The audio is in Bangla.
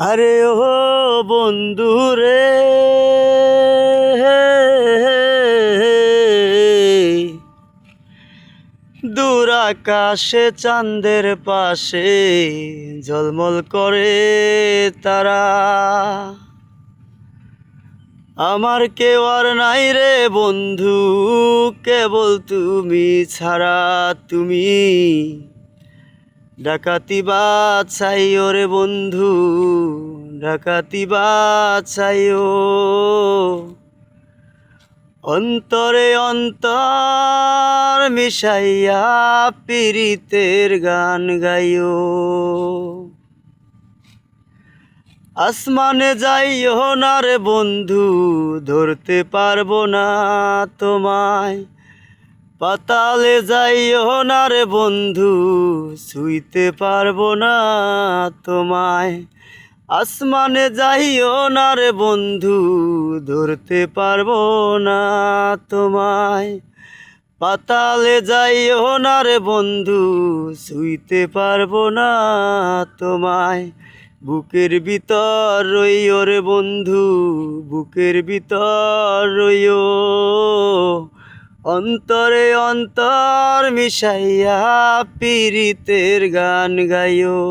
আরে ও বন্ধু রে, দূর আকাশে চাঁদের পাশে ঝলমল করে তারা। আমার কেউ আর নাই রে বন্ধু, কেবল তুমি ছাড়া। তুমি ডাকাতি বাছাইও রে বন্ধু, ডাকাতি বাছাইও। অন্তরে অন্তর মিশাইয়া পীড়িতের গান গাইও। আসমানে যাইও না রে বন্ধু, ধরতে পারবো না তোমায়। পাতালে যাইও না রে বন্ধু, ছুঁইতে পারবো না তোমায়। আসমানে যাইও না রে বন্ধু, ধরতে পারবো না তোমায়। পাতালে যাইও না রে বন্ধু, ছুঁইতে পারবো না তোমায়। বুকের ভিতর রইও রে বন্ধু, বুকের ভিতর রইও। অন্তরে অন্তর মিশাইয়া পীড়িতের গান গাইও।